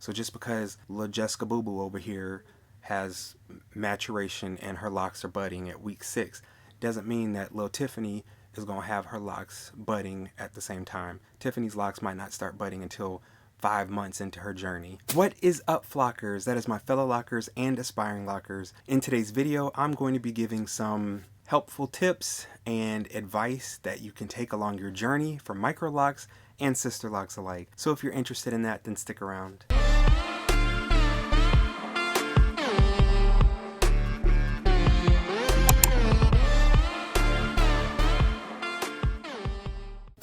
So just because Lil Jessica Boo Boo over here has maturation and her locks are budding at week 6 doesn't mean that Lil Tiffany is going to have her locks budding at the same time. Tiffany's locks might not start budding until 5 months into her journey. What is up, Flockers? That is my fellow lockers and aspiring lockers. In today's video, I'm going to be giving some helpful tips and advice that you can take along your journey for Microlocs and Sisterlocks alike. So if you're interested in that, then stick around.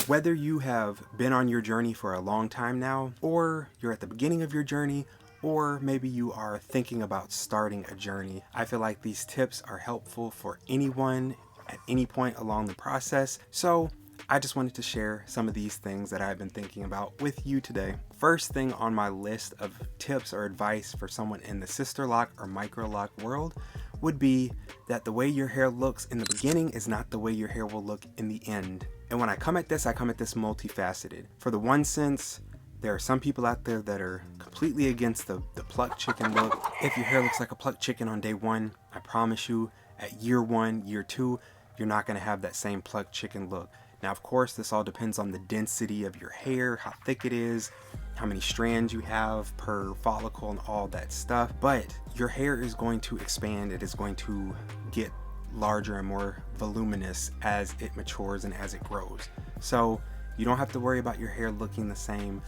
Whether you have been on your journey for a long time now, or you're at the beginning of your journey, or maybe you are thinking about starting a journey, I feel like these tips are helpful for anyone at any point along the process. So I just wanted to share some of these things that I've been thinking about with you today. First thing on my list of tips or advice for someone in the Sisterlock or Microloc world would be that the way your hair looks in the beginning is not the way your hair will look in the end. And when I come at this multifaceted. For the one sense, there are some people out there that are completely against the plucked chicken look. If your hair looks like a plucked chicken on day 1, I promise you, at year 1, year 2, you're not going to have that same plucked chicken look. Now, of course, this all depends on the density of your hair, how thick it is, how many strands you have per follicle and all that stuff. But your hair is going to expand. It is going to get larger and more voluminous as it matures and as it grows. So you don't have to worry about your hair looking the same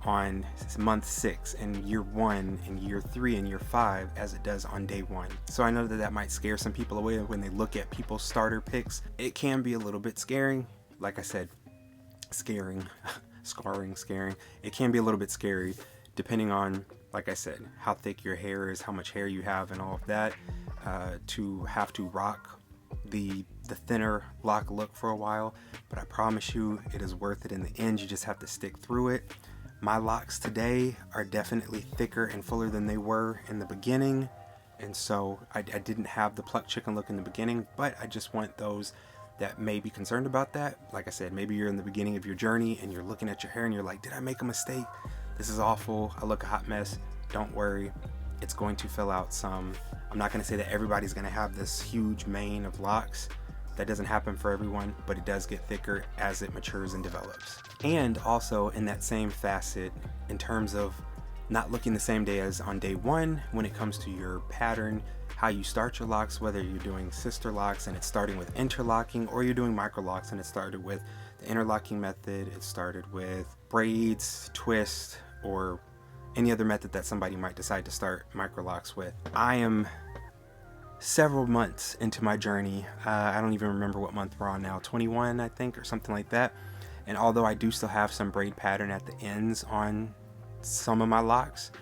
on month 6 and year 1 and year 3 and year 5 as it does on day 1. So I know that that might scare some people away when they look at people's starter pics. It can be a little bit scaring. Like I said, scaring. It can be a little bit scary depending on, like I said, how thick your hair is, how much hair you have and all of that, to have to rock the thinner lock look for a while. But I promise you it is worth it in the end. You just have to stick through it. My locks today are definitely thicker and fuller than they were in the beginning, and so I didn't have the plucked chicken look in the beginning, but I just want those that may be concerned about that. Like I said, maybe you're in the beginning of your journey and you're looking at your hair and you're like, did I make a mistake? This is awful. I look a hot mess. Don't worry. It's going to fill out some. I'm not going to say that everybody's going to have this huge mane of locks. That doesn't happen for everyone, but it does get thicker as it matures and develops. And also in that same facet, in terms of not looking the same day as on day 1, when it comes to your pattern, how you start your locks, whether you're doing Sisterlocks and it's starting with interlocking, or you're doing Microlocs and it started with the interlocking method, it started with braids, twist, or any other method that somebody might decide to start Microlocs with. I am several months into my journey. I don't even remember what month we're on now, 21 I think, or something like that. And although I do still have some braid pattern at the ends on some of my locks,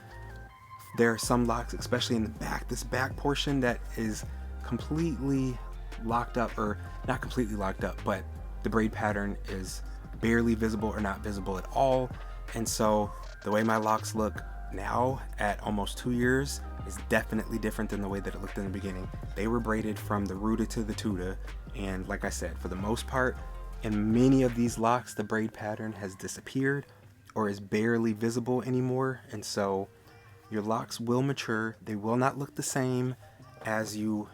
there are some locks, especially in the back, this back portion, that is completely locked up, or not completely locked up, but the braid pattern is barely visible or not visible at all. And so the way my locks look now at almost 2 years is definitely different than the way that it looked in the beginning. They were braided from the rooter to the tuta, and like I said, for the most part, in many of these locks, the braid pattern has disappeared or is barely visible anymore. And so your locks will mature. They will not look the same as you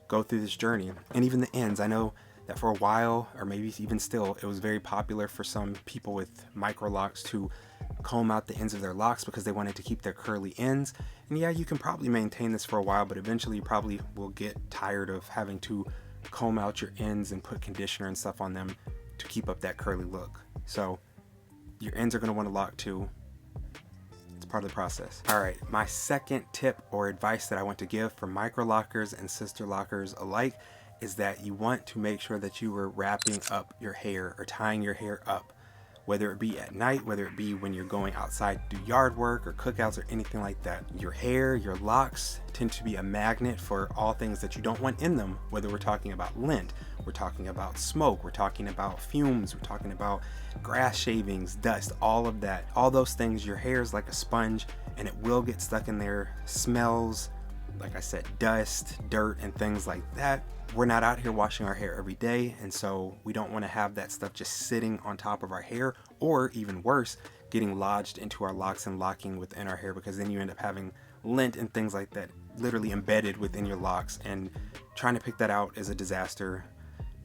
go through this journey. And even the ends, I know that for a while, or maybe even still, it was very popular for some people with Microlocs to comb out the ends of their locks because they wanted to keep their curly ends. And yeah, you can probably maintain this for a while, but eventually you probably will get tired of having to comb out your ends and put conditioner and stuff on them to keep up that curly look. So your ends are going to want to lock too. It's part of the process. All right, my second tip or advice that I want to give for Microlockers and Sisterlockers alike is that you want to make sure that you are wrapping up your hair or tying your hair up, whether it be at night, whether it be when you're going outside to do yard work or cookouts or anything like that. Your hair, your locks tend to be a magnet for all things that you don't want in them, whether we're talking about lint, we're talking about smoke, we're talking about fumes, we're talking about grass shavings, dust, all of that. All those things, your hair is like a sponge and it will get stuck in there. Smells, like I said, dust, dirt, and things like that. We're not out here washing our hair every day, and so we don't want to have that stuff just sitting on top of our hair, or even worse, getting lodged into our locks and locking within our hair, because then you end up having lint and things like that literally embedded within your locks, and trying to pick that out is a disaster.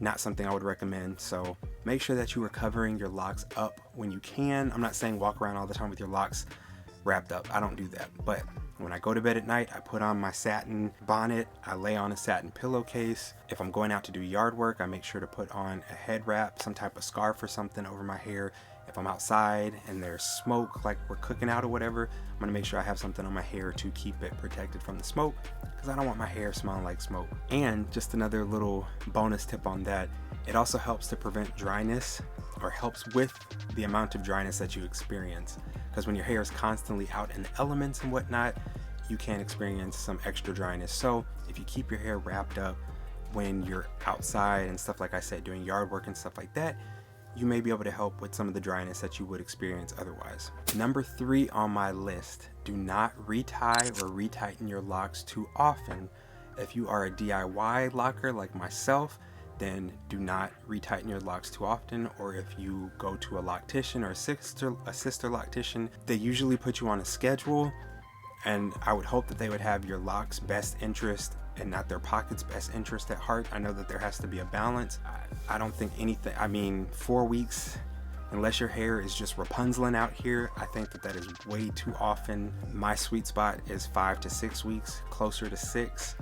Not something I would recommend. So make sure that you are covering your locks up when you can. I'm not saying walk around all the time with your locks wrapped up. I don't do that. But when I go to bed at night, I put on my satin bonnet. I lay on a satin pillowcase. If I'm going out to do yard work, I make sure to put on a head wrap, some type of scarf or something over my hair. If I'm outside and there's smoke, like we're cooking out or whatever, I'm gonna make sure I have something on my hair to keep it protected from the smoke, because I don't want my hair smelling like smoke. And just another little bonus tip on that, it also helps to prevent dryness, or helps with the amount of dryness that you experience. Because when your hair is constantly out in the elements and whatnot, you can experience some extra dryness. So if you keep your hair wrapped up when you're outside and stuff, like I said, doing yard work and stuff like that, you may be able to help with some of the dryness that you would experience otherwise. Number 3 on my list, do not retie or retighten your locks too often. If you are a DIY locker like myself, then do not retighten your locks too often. Or if you go to a loctician or a sister loctician, they usually put you on a schedule, and I would hope that they would have your locks' best interest and not their pocket's best interest at heart. I know that there has to be a balance. I don't think anything, 4 weeks, unless your hair is just Rapunzeling out here, I think that is way too often. My sweet spot is 5 to 6 weeks, closer to 6,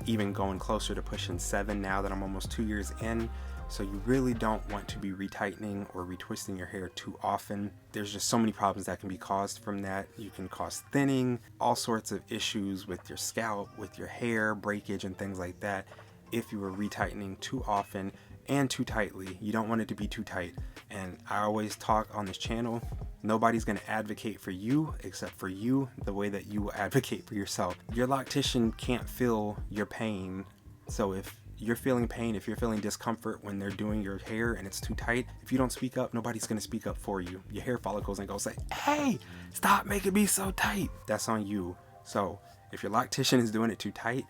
even going closer to pushing 7 now that I'm almost 2 years in. So you really don't want to be retightening or retwisting your hair too often. There's just so many problems that can be caused from that. You can cause thinning, all sorts of issues with your scalp, with your hair, breakage and things like that if you were retightening too often and too tightly. You don't want it to be too tight. And I always talk on this channel, nobody's going to advocate for you except for you the way that you will advocate for yourself. Your loctician can't feel your pain. So if you're feeling pain, if you're feeling discomfort when they're doing your hair and it's too tight, if you don't speak up, nobody's going to speak up for you. Your hair follicles ain't going to say, hey, stop making me so tight. That's on you. So if your loctician is doing it too tight,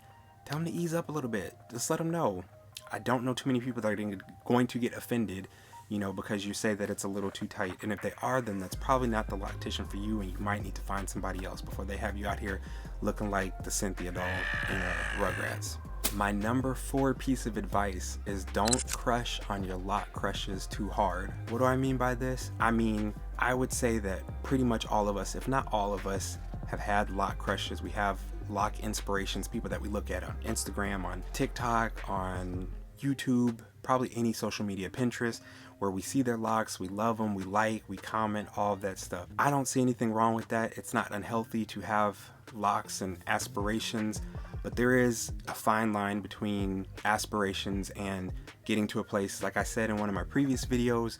tell them to ease up a little bit. Just let them know. I don't know too many people that are going to get offended, because you say that it's a little too tight. And if they are, then that's probably not the loctician for you, and you might need to find somebody else before they have you out here looking like the Cynthia doll in Rugrats. My number 4 piece of advice is don't crush on your lock crushes too hard. What do I mean by this? I would say that pretty much all of us, if not all of us, have had lock crushes. We have lock inspirations, people that we look at on Instagram, on TikTok, on YouTube, probably any social media, Pinterest, where we see their locks, we love them, we like, we comment, all of that stuff. I don't see anything wrong with that. It's not unhealthy to have locks and aspirations, but there is a fine line between aspirations and getting to a place, like I said in one of my previous videos,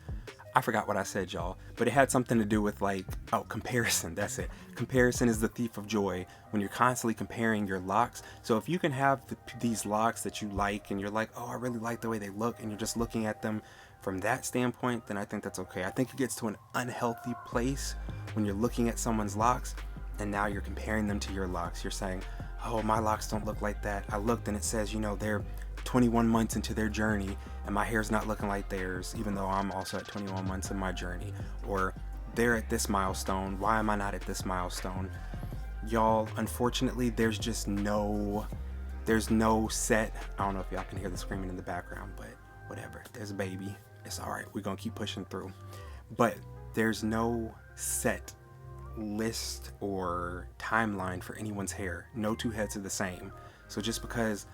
I forgot what I said, y'all, but it had something to do with comparison. That's it. Comparison is the thief of joy when you're constantly comparing your locks. So if you can have these locks that you like and you're like, oh, I really like the way they look, and you're just looking at them from that standpoint, then I think that's okay. I think it gets to an unhealthy place when you're looking at someone's locks and now you're comparing them to your locks. You're saying, oh, my locks don't look like that. I looked and it says, they're 21 months into their journey and my hair's not looking like theirs, even though I'm also at 21 months in my journey. Or they're at this milestone, why am I not at this milestone? Y'all, unfortunately, there's no set, I don't know if y'all can hear the screaming in the background, but whatever, there's a baby, it's all right, we're gonna keep pushing through. But there's no set list or timeline for anyone's hair. No two heads are the same. So just because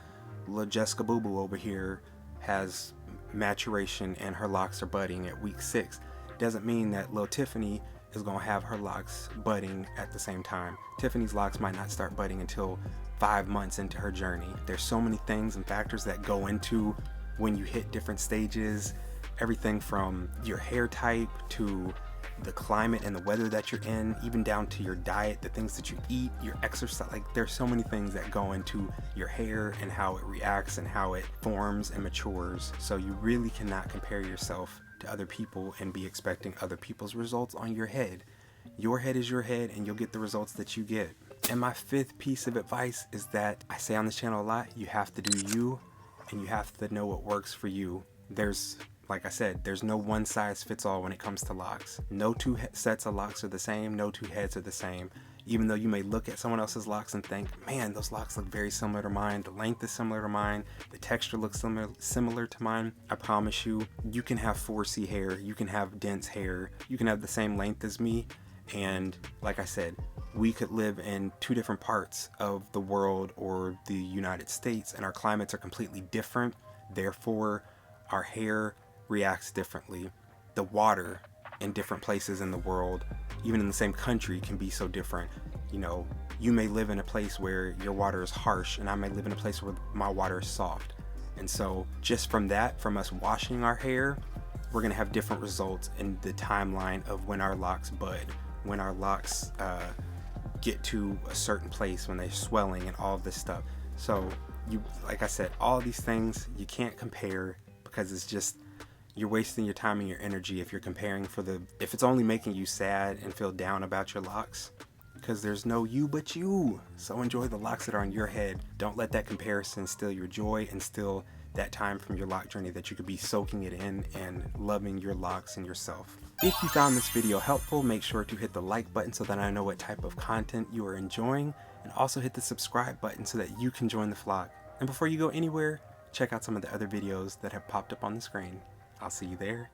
Lil Jessica Boo Boo over here has maturation and her locks are budding at week 6 doesn't mean that Lil Tiffany is going to have her locks budding at the same time. Tiffany's locks might not start budding until 5 months into her journey. There's so many things and factors that go into when you hit different stages, everything from your hair type to the climate and the weather that you're in, even down to your diet, the things that you eat, your exercise. There's so many things that go into your hair and how it reacts and how it forms and matures. So you really cannot compare yourself to other people and be expecting other people's results on your head. Your head is your head and you'll get the results that you get. And my 5th piece of advice is that I say on this channel a lot, you have to do you and you have to know what works for you. There's like I said, there's no one size fits all when it comes to locks. No two sets of locks are the same, no two heads are the same. Even though you may look at someone else's locks and think, man, those locks look very similar to mine, the length is similar to mine, the texture looks similar to mine, I promise you, you can have 4C hair, you can have dense hair, you can have the same length as me, and like I said, we could live in two different parts of the world or the United States, and our climates are completely different. Therefore, our hair reacts differently. The water in different places in the world, even in the same country, can be so different. You know, you may live in a place where your water is harsh, and I may live in a place where my water is soft. And so just from that, from us washing our hair, we're gonna have different results in the timeline of when our locks bud, when our locks get to a certain place, when they're swelling and all of this stuff. So you, like I said, all these things you can't compare, because it's just, you're wasting your time and your energy if you're comparing if it's only making you sad and feel down about your locks, because there's no you but you. So enjoy the locks that are on your head. Don't let that comparison steal your joy and steal that time from your lock journey that you could be soaking it in and loving your locks and yourself. If you found this video helpful, make sure to hit the like button so that I know what type of content you are enjoying, and also hit the subscribe button so that you can join the flock. And before you go anywhere, check out some of the other videos that have popped up on the screen. I'll see you there.